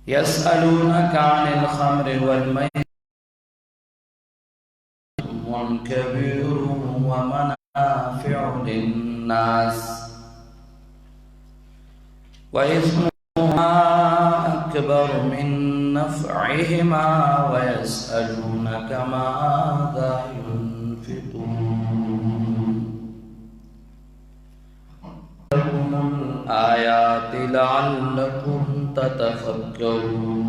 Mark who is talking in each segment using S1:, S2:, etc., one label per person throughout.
S1: यसअलूनका अनिल खम्रि वल मैसिर कबीरुन व मनाफिउ लिन्नास व इस्मुहुमा अकबरु मिन नफ़इहिमा व यसअलूनका माज़ा युनफ़िक़ून आयाति लअल्लकुम ततफ़क्करून।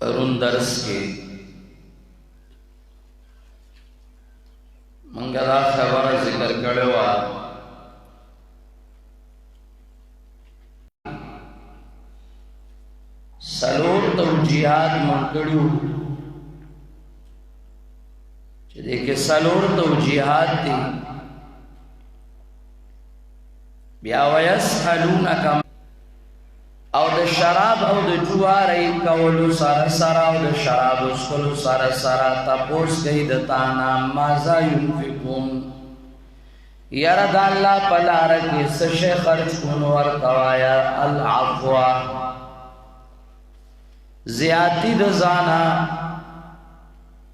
S1: परुन दर्स के मंगला खबर जिक्र करेवा सलोर तौजीहात मंकड़ू देखे सलोर तौजीहात थी वयसअलूनका और द शराब और द जुआरी कवलु सारा सारा और द शराब उसकलु सारा सारा तपोस गई दताना माज़ा युनफ़िक़ून यारा दाल्ला पलार के सशे खर्च कुनवर कवाया अल अफ़वा ज़ियाती दजाना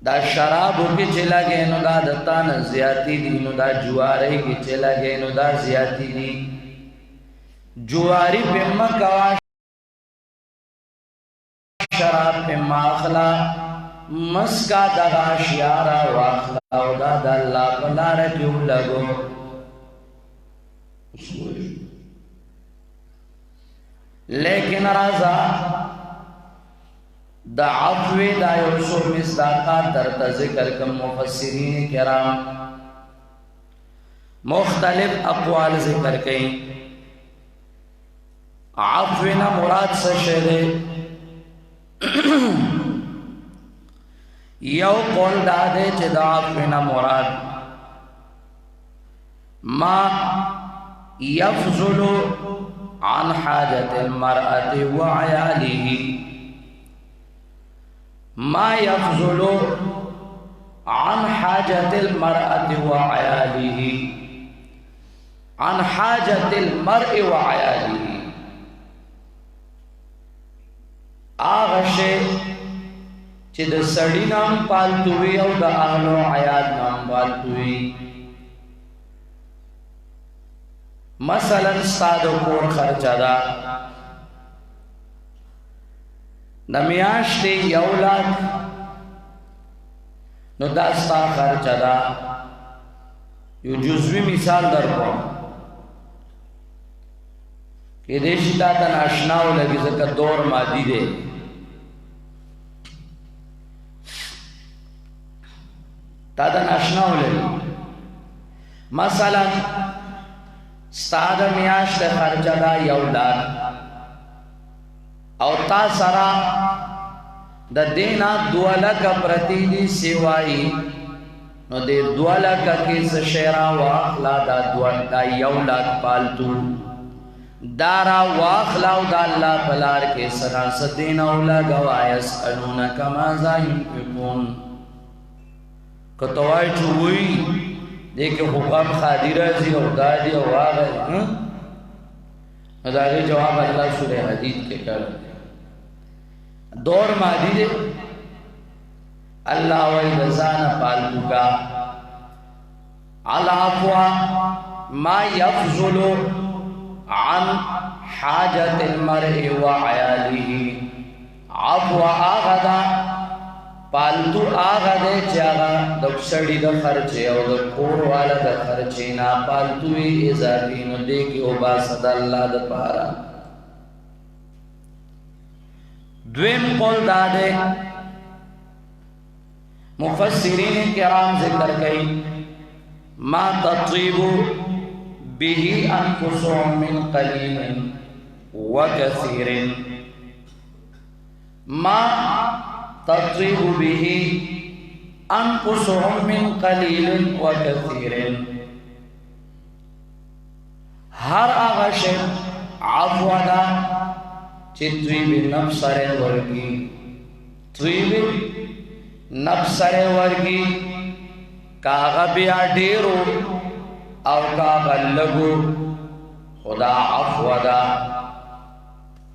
S1: दा शराबो के चला गए नो दा दतान ज़ियाती दी नो दा जुआरी के चला गए नो दा ज़ियाती दी जुआरी पे मकवा शराब पे माखला मस्का दगा शियारा वाखला उदा दल्ला पलार क्यों लगो लेकिन राजा दा अफ़वे दा युसो मिस्दाक़ात दर ज़िक्र कम मुफस्सिरीन किराम मुख्तलिफ अक़वाल ज़िक्र कई। अफ़वे ना मुराद से शेरे यौ कौल दादे दा अफ़वे ना मुराद मा यफ़ज़ुलु अन हाजतिल मरअति व अयालिही मा यफ़ज़ुलु अन हाजतिल मरअति व अयालिही अन हाजतिल मरइ व अयालिही आगशे चिद सड़ी नाम पालतुवी और द आहलो अयाल नाम पालतुवी मसलन सादो कोर खर्चा दा नमियाश्ते यौलाद नो दास्ता खर्चा दा यो जुज़वी मिसाल दर को कि देशी दाता नाशनाओ लगी जका दौर मादी दे तादा नाशनाओ लगी मसलन सादा मियाश्ते खर्चा दा यौलाद और ता सरा द देना दुआला का प्रतिदी सेवाई नो दे दुआला का केस शेरा वाखला दा दुआला यौलाद पालतू दारा वाखला दा अल्लाह पलार के सरा सदेना उला गवायस अलूनका माज़ा युनफ़िक़ून कतवाई चुई देखे हुक्म खादिरा जी और दादी और वागे दादी जवाब अल्लाह सूरह हदीद के कर दौर मादी दे अल्लाह वही रज़ाना पालतू का अलाफ़वा मा यफ़ज़ुलु अन हाजतिल मरइ व अयालिही अफ़वा आगदा पालतू आगदे चागा दक्षड़ी द खर्चे और द कोर वाला द खर्चे ना पालतू इज़ाफ़ी नो दे के ओबा सदा अल्लाह द पारा द्वेम कौल दादे मुफस्सिरीन किराम ज़िक्र कई मा तत्रीबु बिही अनफुसुहुम मिन क़लीलिन व कसीरिन मा तत्रीबु बिही अनफुसुहुम मिन क़लीलिन व कसीरिन हर आगा शे आफ़वादा चित्वी भी नफ्सरे वर्गी त्वीबी نفس سره ورکی کاغا بیا ډیرو او کاغا لګو خدا عفو دا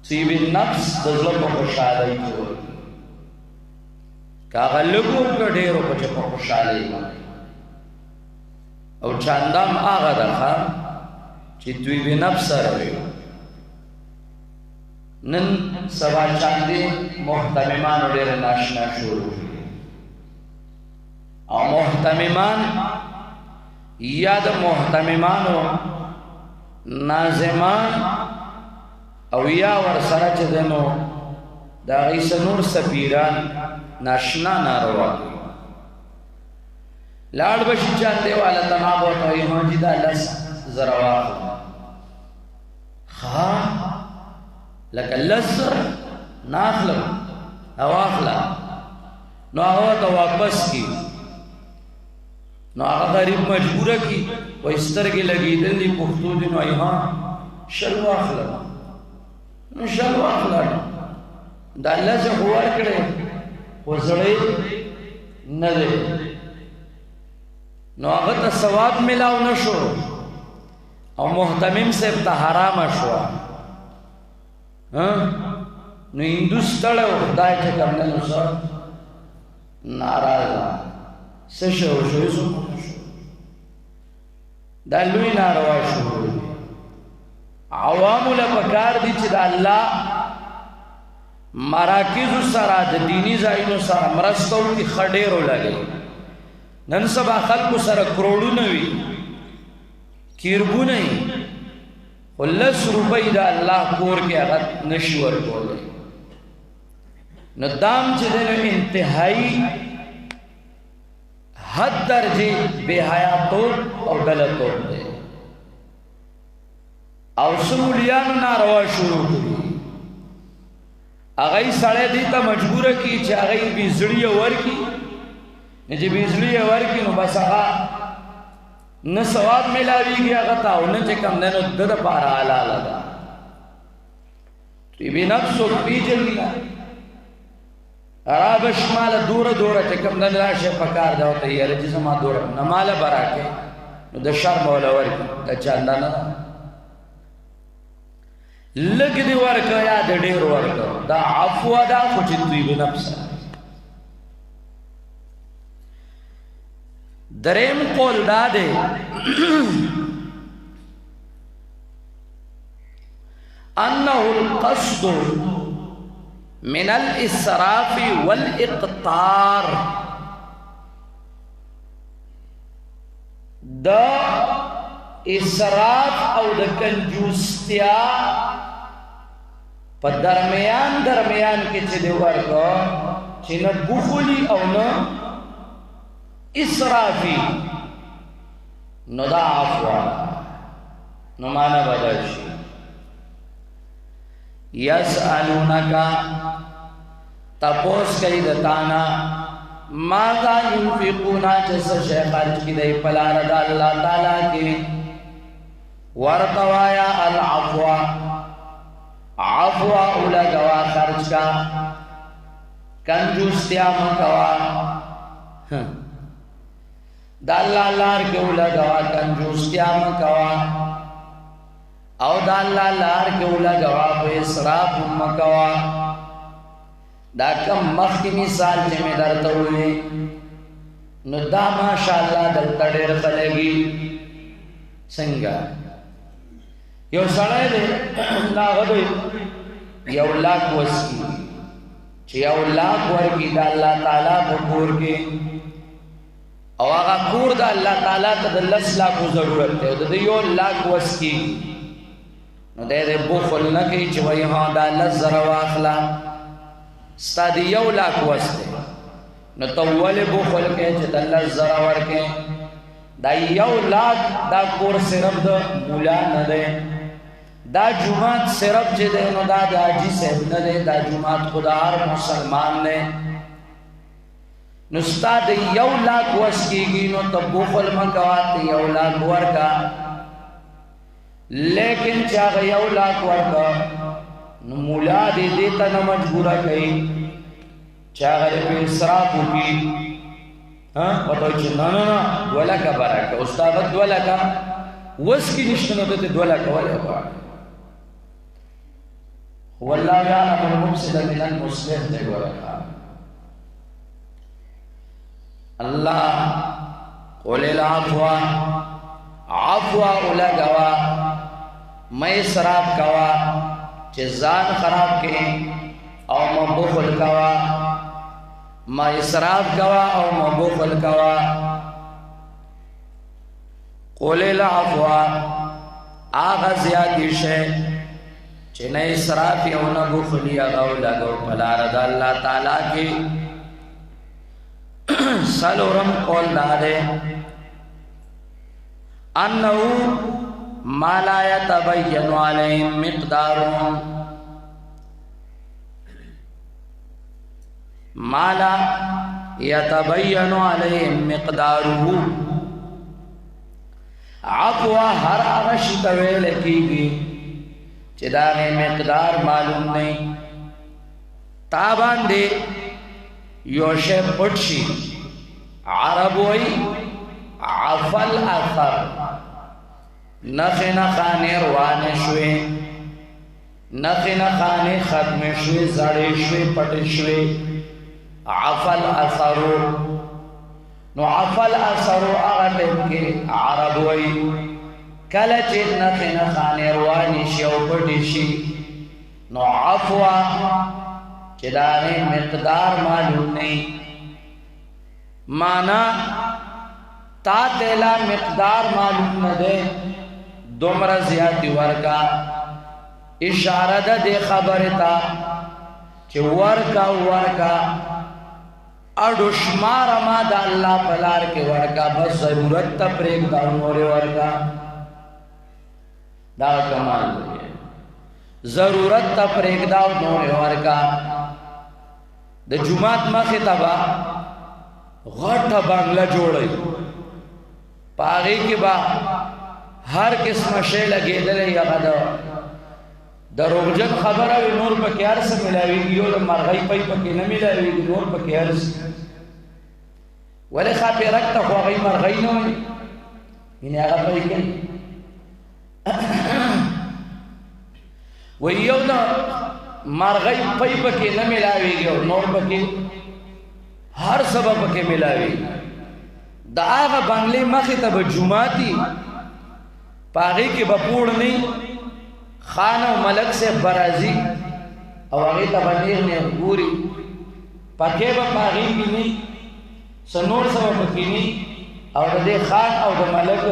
S1: طیب النفس د زړه په خوشحالۍ کې ورکی کاغا لګو که ډیرو په خوشحالۍ او چاندام آغا دخوا چی طیب نفس سره وی نن سبا چاندی محتممانو ډیر ناشنا شروع او محتممان یا د محتممانو نازمان او یا ورسره چې دنو دا غیس نور سپیران ناشنا ناروا لاړ بشي چاندی والا تمام ہوتا ہے ہاں جی دا لس زرواق خواہ لکه لزر ناخلم اواخلا نو هغه ته واپس کی نو هغه غریب مجبور کی و استرګې لګیدل دي پښتو دي نو ها شل واخلا نو شل واخلا دا الله څخه ور کړي وزړې نه ده نو هغه ته ثواب ملاو نشو او محتمم سے ته حرام شو نو هندوستړو خدای ته کوم نه سر ناراض سشو شو دا لوی ناروا شو عوام له پکار دي چې د الله مراکز سره د دینی ځایونو سره مرستو کې خډېرو لګي نن سبا خلکو سره کروڑونه وي کیربونه ولس روپۍ د الله کور کې هغه نشي ورکولی نو دام چې دی نو انتهایی حد درجې بې حیاتوب او ډلهتوب دی او څه مولیانو ناروا شروع کړي هغه سړی دې ته مجبوره کړي چې هغه یې بېزړي ورکړي نه چې بېزړي یې ورکړي نو بس هغه نه ثواب ملاویږي هغه ته او نه چې کوم دی نو د دپاره حلاله ده طیب نفس څوک پېژني نه رابه شماله دوره دوره چې کوم دی دا شی پکار دی ورته یاره چې زما دوره نه ماله به راکړې نو د شرم وله ورکړي د چانده نه ده لږ دې ورکړه یا د ډېر ورکړه دا عفوه ده خو چې طیب نفس دریم قول دا دے انه القصد من الاسراف والاقتار دا اسراف او دا کنجوستیا پا درمیان کے چلے ورکا چی نا بخلی او نا اسرافی نو دا عفوا نو مانا بدل شي یسألونکا تپوس کئی دتانا ماذا ينفقونا جس شے خرچ کی دی پلار دا اللہ تعالیٰ کی ورطوایا العفوا عفوا اولگوا خرچ کا کنجوستیا مکوا دا اللہ لار کے اولگوا کنجوستیا مکوا او دا اللہ لار کے اولگوا پہ اسراف مکوا دا کم مخ کی مثال جمع درتا ہوئے نو دا ماشاءاللہ دلتا دیر خلگی سنگا یو سڑے دے لاغدوی یو لاکھ وسکی چی یو لاکھ ورکی دا اللہ تعالیٰ بکور کے او آغا کور دا اللہ تعالیٰ تا دا 10 لاکھو ضرورت ہے دا یو لاکھ وسکی نو دے دے بخل نکی چی وی ہاں دا 10 ذرا واخلا ستا دی یو لاکھ وستے نو توول بخل کے چی دا 10 ذرا ورکے دا یو لاکھ دا کور صرف دا مولا ندے دا جماعت صرف چی دے نو دا حاجی صاحب ندے دا جماعت خدا ہر مسلمان نے نستا دی یو لاکھ وس کی گی نو تب بخل مکوات یو لاکھ ورکا لیکن چاہ یو لاکھ ورکا نو مولا دی دیتا نمجبورا کئی چاگل پی اسرافو کی پتو چه نا نا نا دولکا براکا استاغت دولکا وز کی نشتنو دیتے دولکا ولی باراکا واللہ یعلم المفسد من المصلح دے دولکا اللہ قول العفو عفو اولگوا میں اسراف کوا چه زان خراب کے او مبخل کوا ما اسراف کوا او مبخل کوا قول العفو آغا زیادی شے چه نه اسراف او نه بخلی اغاو لگو پلارد اللہ تعالیٰ کی سلورم قول دارے انہو ما لا يتبين عليهم مقدارهم ما لا يتبين عليهم مقداره عفو ہر آغشی طویل کی گی چداغی مقدار معلوم نہیں تابان دے یوشے پٹشی عربوی عفل اثر نخی نخانی روانے شوی نخی نخانی ختم شوی زڑی شوی پٹی شوی عفل اثرو نو عفل اثرو اغتب کے عربوی کلچت نخی نخانی روانی شی او پٹی شی نو عفوا چدانے مقدار معلوم نہیں مانا تا تیلا مقدار معلوم نہ دے دومر زیادی ورکا اشارہ دے خبر تا چه ورکا اڈو شمار ما دا اللہ پلار کے ورکا بس ضرورت تا پریک دا امور ورکا دا کمال دے ضرورت تا پریک دا امور ورکا دا جماعت مخطبہ غٹا بانگلہ جوڑی پاگی کی با ہر قسم شے لگے دلے یا غدا دروغجن خبر ہے نور پکی عرص ملاوی گیو دا مرغی پی پکی نمیلاوی گی نور پکی عرص ولی خواپی رکتا خواهی مرغی نوی یعنی آغا پی کن ویو دا مرغی پی پکی نمیلاوی گیو نور پکی ہر سبب پکی ملاوی دا آغا بنگلی مخی تا بجماعتی پاگی کی بپوڑ نہیں خانہ و ملک سے برازی او آگی تا بنیر نے گوری پاکی با پاگی کی نہیں سنور سبا پکی نہیں او دے خان او دا ملک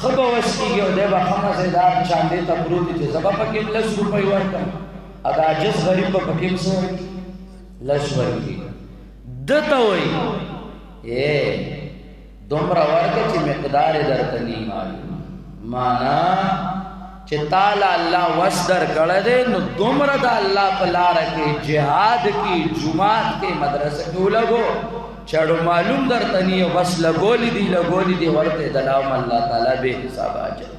S1: خب وسکی گی او دے با خمہ سے دار چاندے تا پروتی تھے زبا پکیم 10 روپی ورکا ادا جس غریب با پکیم سے 10 ورکی دتا ہوئی دومرا ورکا چی مقدار در تنی معلوم مانا چی تالا اللہ وصدر کردے نو دومرا دا اللہ پلارا کے جہاد کی جماعت کے مدرسہ کیوں لگو چڑو معلوم در تنی بس لگولی دی ورتے دلاؤم اللہ تعالیٰ بے حساب آجر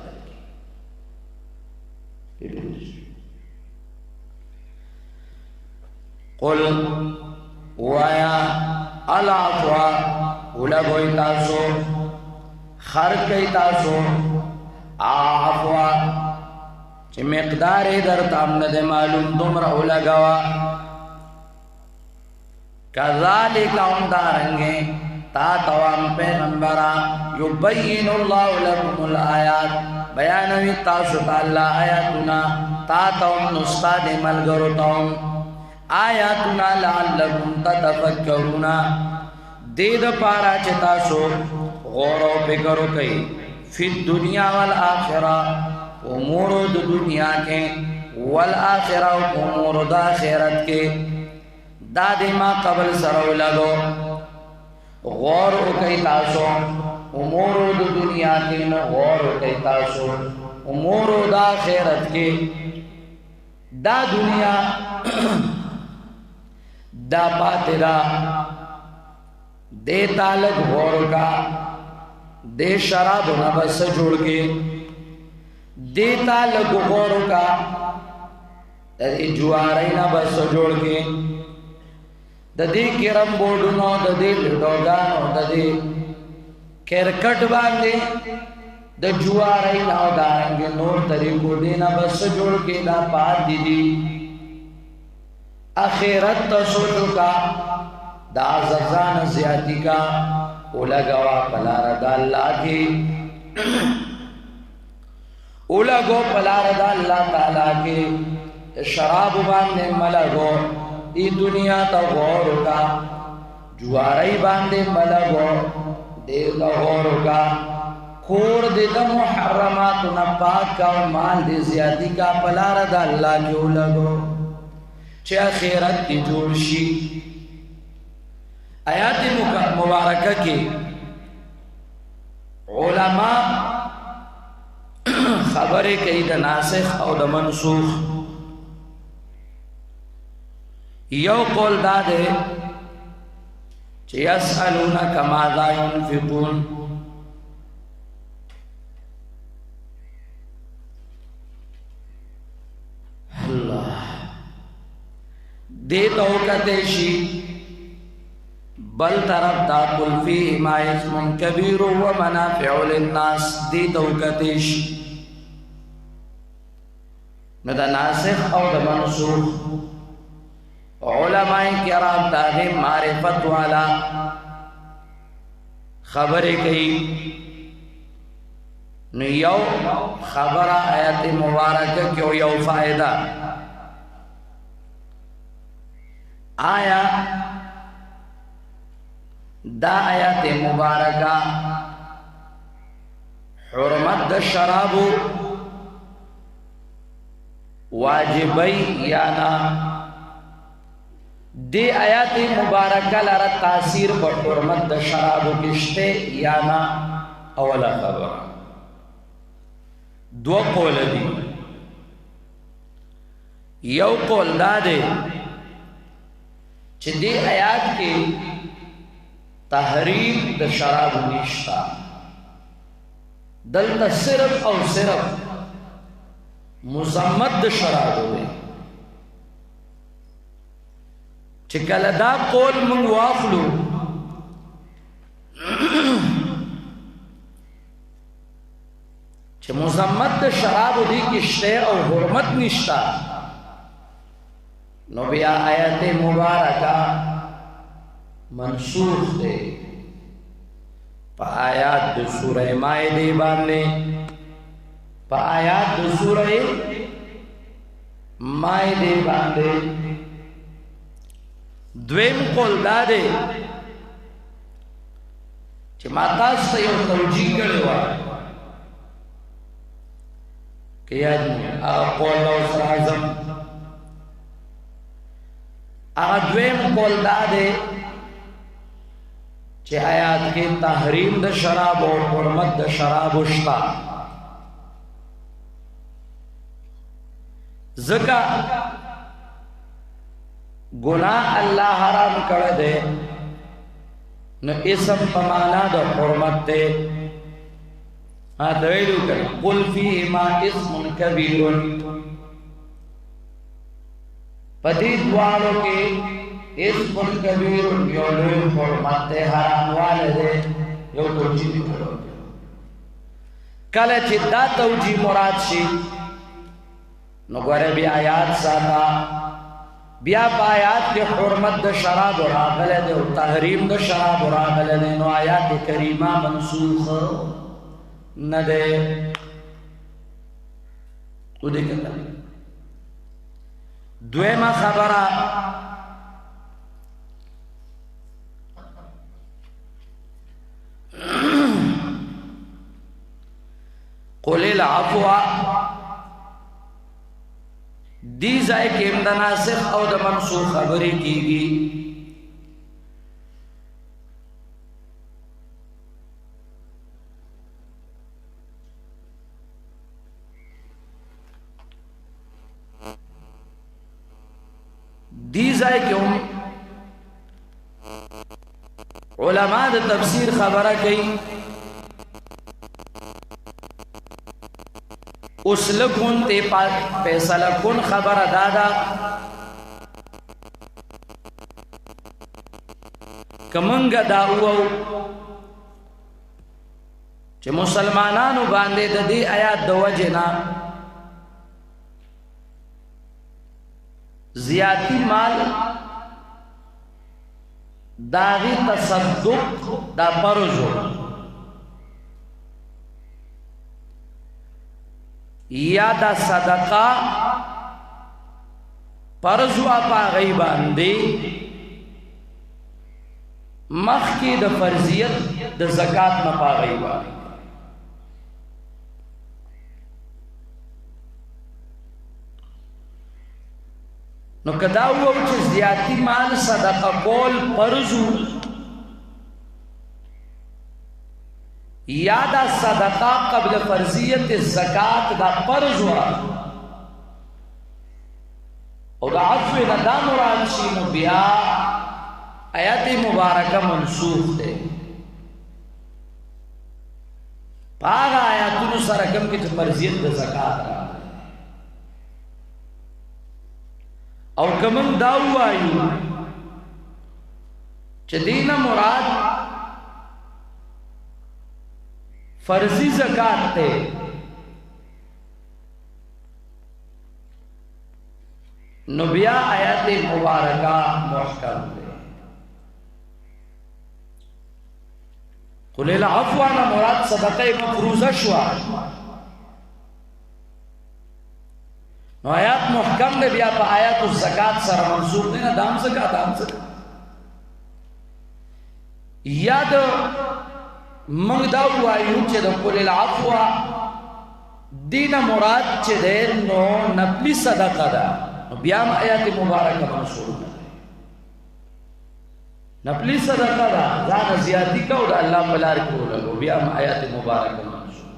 S1: قل وایا العفو ولگوی تاسو خرکی تاسو عفو چی مقدار در تامند معلوم دمرا لگوا کذالک اندارنگے تا توام پیغمبرا یبین اللہ لکم الآیات بیانوی تاسو تا اللہ آیاتنا تا توام نستاد ملگرو توام آیاتنا لعلکم تتفکرون دید پارا چتاسو غور و فکرو کئی فی الدنیا والآخرہ امور دنیا کے والآخرہ امور آخرت کے دادی ما قبل سرو لگو غور و کئی تاسو امور دنیا کے غور و کئی تاسو امور آخرت کے دا دنیا دا پاترا دے تالک غور کا دے شراب نبس جوڑ کے دے تالک غور کا جواری نبس جوڑ کے د دې کرم بورډونو د دې لډوګانو د دې کرکټ باندې د جوارای نو دارنګ نور طریقو دینا بس جوړ کې دا پات دي اخرت ته سوچو کا دا ززان زیاتی کا اولګوا پلار د الله کې اولګو پلار د الله تعالی کې شراب باندې ملګو ای دنیا ته غور کا جوارای باندې ملګو دې ته غور کا کور دې د محرمات نه پاک او مال دې زیاتی کا پلار د الله کې اولګو چې اخرت دې جوړ شي آیات مبارکه کې علما خبرې کوي د ناسخ او د منسوخ یو قول دا ده چې یسألونک ماذا ينفقون الله دې توکته شي بل طرف دا قل فيه ما اسم كبير ومنافع للناس دې توکته شي نو دا ناسخ او د منسوخ علماء کرام داغه معرفت والا خبرې کوي نو یو خبره آیت مبارکه کې یو فائدہ آیا دا آیت مبارکه حرمت د شراب واجبی یا نا دی آیات مبارکہ لرا تاثیر پر حرمت د شراب کشتے یا نا اولا خبر دو قول دی یو قول دا دے چھ دی آیات کی تحریم د شراب نشتا دلتا صرف او صرف مزمت د شراب ہوئے چې کله دا قول مونږ واخلو چې مزمت د شراب دی کې شته او حرمت نشتا نو بیا آیت مبارکہ منسوخ ده په آیات د سورہ مائده باندې په آیات د سورہ مائده باندې دویم قول دا ده چې ما تاسو ته یو توجیه کړی و کې یاد قول او اعظم هغه دویم قول دا ده چې آیات کې تحریم د شراب او حرمت د شراب شتا زکا گناہ اللہ حرام کر دے نو اسم پمانا دا حرمت دے دویلو کر قل فیہما اسم کبیر پدید والو کے اسم کبیر یو لوی حرمت دے حرام والے دے یو توجیہ کرو کله چې دا توجیه مراد شي نو ګوره بیا آیات ساته بیا آیات کې حرمت د شراب راغله ده او تحریم د شراب راغله ده نو آیات کریمه منسوخ نه ده و دې کله دویمه خبره قل العفو دی ځای کې د ناسخ او د منسوخ خبرې کیږي دی ځای کې علماء د تفسیر خبره کوي اس لکن تے فیصلہ کن خبر دادا کمنګ داوو چې مسلمانانو باندې د دې آیات د وجنا زیاتی مال داغی تصدق دا پرزو یا دا صدقہ پرزو اپا غیباندی مخی دا فرضیت دا زکاة نپا غیباندی نو کداو چې زیاتی مال صدقه کول فرضو یا دا صدقه قبل فرضیت الزکات دا فرضو او دا عفو ندا مراد شي نو بیا آیات مبارکه منسوخ ده پاغه آیاتونو سره کوم کې فرضیت د زکات او کمن داو آئیو چه دین مراد فرضی زکاة تے نبیا آیات مبارکہ محکم دے قل العفوانا مراد صدقہ مفروضہ شوا نو آیات محکم دے بیا پا آیات الزکاة سر منصوب دینا دام زکاة یاد منگ داو آئیو چے دا قل العفو دین مراد چے دے نو نبلی صدقہ دا نو بیام آیات مبارکہ منصوب دا نبلی صدقہ دا زان زیادی کا دا اللہ پلار کو لگو بیام آیات مبارکہ منصوب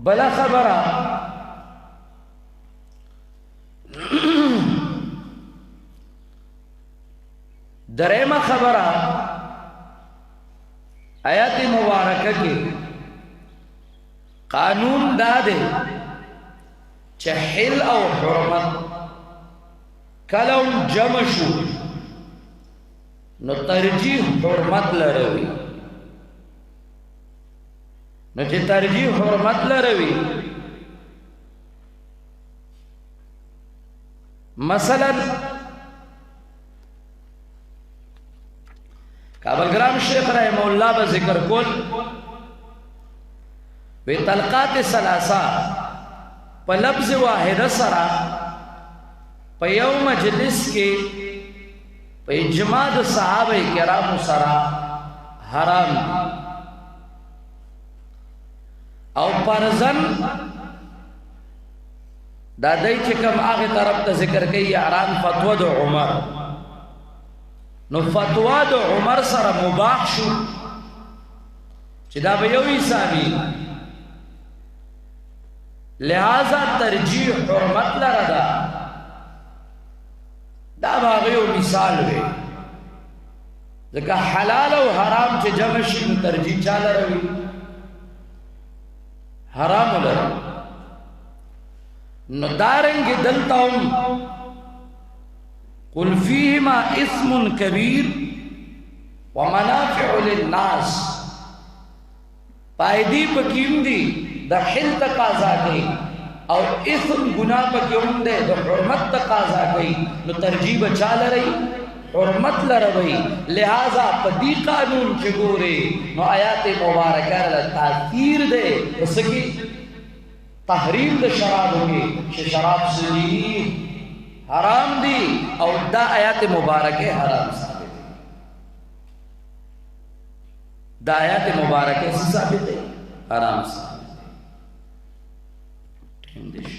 S1: بلا خبرہ درېمه خبره آیات مبارکه کې قانون دا دی چې حل او حرمت کله جمع شو نو ترجیح حرمت لروي نو چې ترجیح حرمت لروي مثلا کابل گرام شیخ رحمہ اللہ با ذکر کل وی طلقات سلاسا پا لفظ واحد سرا پا یو مجلس کے پا اجماع دا صحابہ کرام سرا حرام او پرزن دادائی چکم آغی طرف تا ذکر کئی حرام فتوہ دا عمر نو فتوا د عمر سره مباح شو چې دا به یو حسابي لہذا ترجیح حرمت لره ده دا به یو مثال وي ځکه حلال او حرام چې جمع شي نو ترجیح چا لره وي حرام لره نو دارنګ دلته هم قل فيهما اسم كبير ومنافع للناس پایدی پکیم دی دا حل تقاضا گئی او اسم گناہ پکیم دے دا حرمت تقاضا گئی نو ترجیب چال رہی حرمت لروی لہذا پدی قانون چگورے نو آیات مبارکہ تاثیر دے بسکی تحریم دا شراب ہوگی شراب سلی حرام دی او دا آیات مبارکہ حرام ثابت ہے دا آیات مبارکہ ثابت ہے حرام ثابت ہے